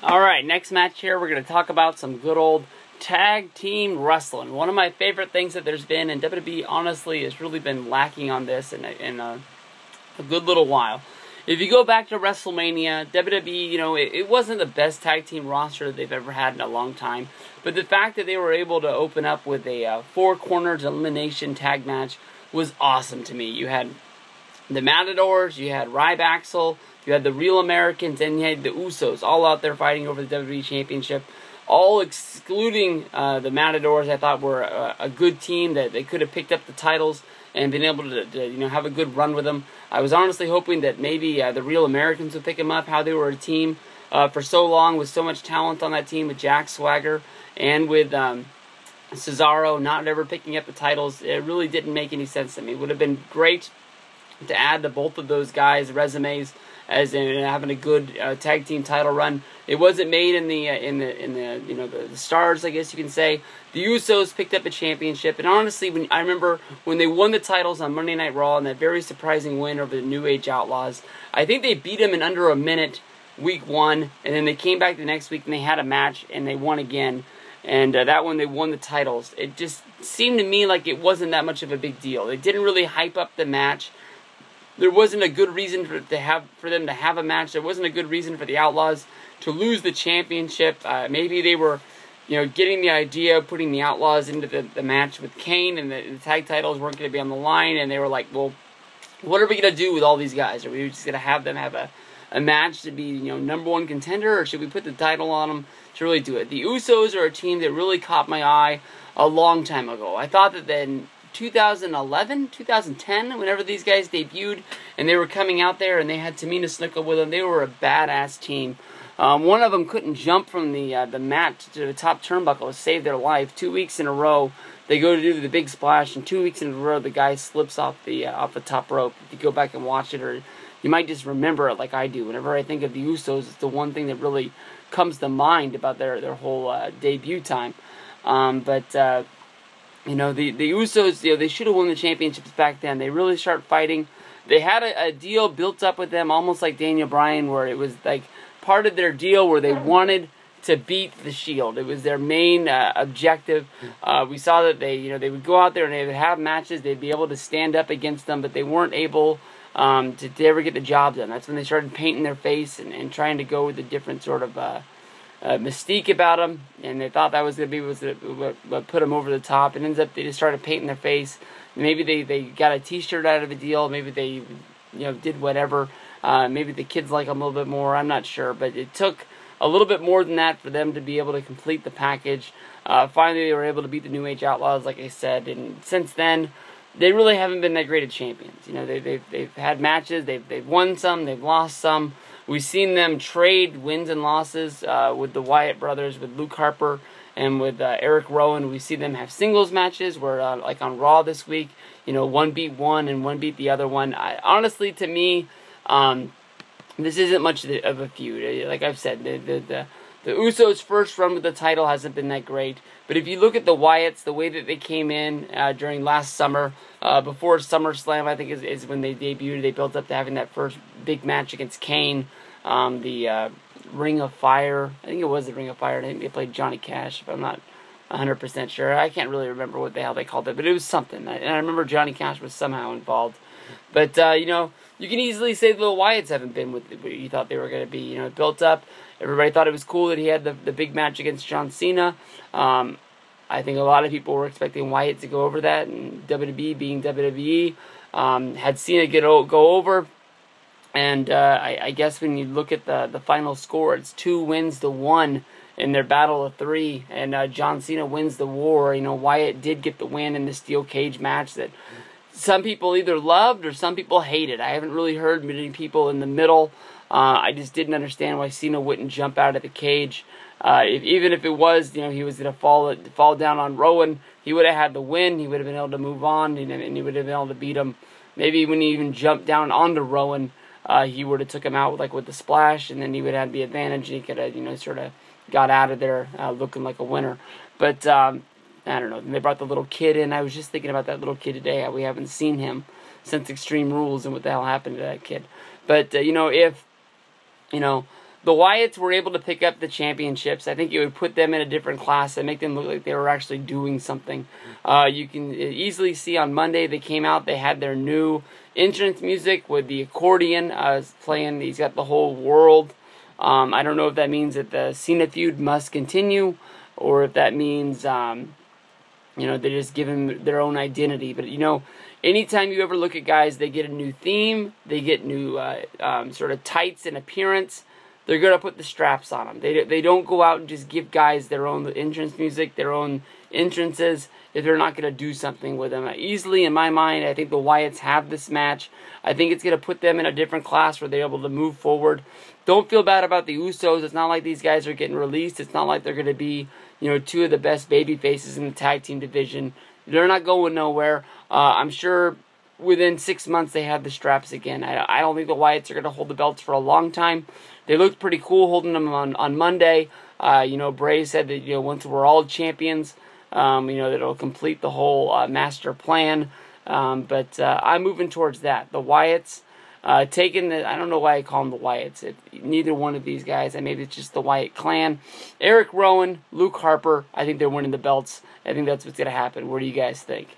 Alright, next match here, we're going to talk about some good old tag team wrestling. One of my favorite things that there's been, and WWE honestly has really been lacking on this in a good little while. If you go back to WrestleMania, WWE, you know, it wasn't the best tag team roster that they've ever had in a long time. But the fact that they were able to open up with a four corners elimination tag match was awesome to me. You had the Matadors, you had Ryback, you had the Real Americans, and you had the Usos all out there fighting over the WWE Championship. All excluding the Matadors, I thought were a good team that they could have picked up the titles and been able to you know, have a good run with them. I was honestly hoping that maybe the Real Americans would pick them up, how they were a team for so long with so much talent on that team with Jack Swagger and with Cesaro not ever picking up the titles. It really didn't make any sense to me. It would have been great to add to both of those guys' resumes as in having a good tag team title run. It wasn't made in the you know, the stars, I guess you can say. The Usos picked up a championship, and honestly, I remember when they won the titles on Monday Night Raw in that very surprising win over the New Age Outlaws. I think they beat them in under a minute week one, and then they came back the next week and they had a match and they won again. And that one, they won the titles. It just seemed to me like it wasn't that much of a big deal. They didn't really hype up the match. There wasn't a good reason for them to have a match. There wasn't a good reason for the Outlaws to lose the championship. Maybe they were, you know, getting the idea of putting the Outlaws into the match with Kane, and the tag titles weren't going to be on the line, and they were like, well, what are we going to do with all these guys? Are we just going to have them have a match to be, you know, #1 contender, or should we put the title on them to really do it? The Usos are a team that really caught my eye a long time ago. I thought that then 2011, 2010, whenever these guys debuted, and they were coming out there, and they had Tamina Snuka with them. They were a badass team. One of them couldn't jump from the mat to the top turnbuckle to save their life. 2 weeks in a row, they go to do the big splash, and 2 weeks in a row, the guy slips off the top rope. If you go back and watch it, or you might just remember it like I do. Whenever I think of the Usos, it's the one thing that really comes to mind about their whole debut time. You know, the Usos, you know, they should have won the championships back then. They really started fighting. They had a deal built up with them, almost like Daniel Bryan, where it was like part of their deal where they wanted to beat the Shield. It was their main objective. We saw that they would go out there and they would have matches. They'd be able to stand up against them, but they weren't able to ever get the job done. That's when they started painting their face and trying to go with a different sort of mystique about them, and they thought that was going to be what put them over the top. And ends up they just started painting their face. Maybe they got a T-shirt out of the deal. Maybe they, you know, did whatever. Maybe the kids like them a little bit more. I'm not sure, but it took a little bit more than that for them to be able to complete the package. Finally, they were able to beat the New Age Outlaws, like I said, and since then, they really haven't been that great of champions. You know, they've had matches. They've won some. They've lost some. We've seen them trade wins and losses with the Wyatt brothers, with Luke Harper, and with Eric Rowan. We see them have singles matches where, like on Raw this week, you know, one beat one and one beat the other one. Honestly, to me, this isn't much of a feud. Like I've said, the Usos' first run with the title hasn't been that great. But if you look at the Wyatts, the way that they came in during last summer, before SummerSlam, I think is when they debuted. They built up to having that first big match against Kane, the Ring of Fire. I think it was the Ring of Fire. I think they played Johnny Cash, if I'm not 100% sure. I can't really remember what the hell they called it, but it was something. And I remember Johnny Cash was somehow involved. But, you know, you can easily say the Wyatts haven't been what you thought they were going to be. You know, built up. Everybody thought it was cool that he had the big match against John Cena. I think a lot of people were expecting Wyatt to go over that, and WWE being WWE, had Cena go over. And I guess when you look at the final score, it's 2 wins to 1 in their battle of 3, and John Cena wins the war. You know, Wyatt did get the win in the steel cage match that some people either loved or some people hated. I haven't really heard many people in the middle. I just didn't understand why Cena wouldn't jump out of the cage. Even if it was, you know, he was going to fall down on Rowan, he would have had the win. He would have been able to move on, and he would have been able to beat him. Maybe when he even jumped down onto Rowan, he would have took him out with the splash, and then he would have the advantage, and he could have, you know, sort of got out of there looking like a winner. But I don't know. They brought the little kid in. I was just thinking about that little kid today. How we haven't seen him since Extreme Rules, and what the hell happened to that kid. But you know, if you know, the Wyatts were able to pick up the championships. I think it would put them in a different class and make them look like they were actually doing something. You can easily see on Monday they came out, they had their new entrance music with the accordion playing. He's got the whole world. I don't know if that means that the Cena feud must continue, or if that means, you know, they just give him their own identity. But, you know, anytime you ever look at guys, they get a new theme, they get new sort of tights and appearance, they're going to put the straps on them. They don't go out and just give guys their own entrance music, their own entrances, if they're not going to do something with them. Easily, in my mind, I think the Wyatts have this match. I think it's going to put them in a different class where they're able to move forward. Don't feel bad about the Usos. It's not like these guys are getting released. It's not like they're going to be, you know, two of the best baby faces in the tag team division. They're not going nowhere. I'm sure within 6 months they have the straps again. I don't think the Wyatts are going to hold the belts for a long time. They looked pretty cool holding them on Monday. You know, Bray said that, you know, once we're all champions, you know, that it'll complete the whole master plan. But I'm moving towards that. The Wyatts taking the, I don't know why I call them the Wyatts. Neither one of these guys. Maybe it's just the Wyatt clan. Eric Rowan, Luke Harper. I think they're winning the belts. I think that's what's going to happen. What do you guys think?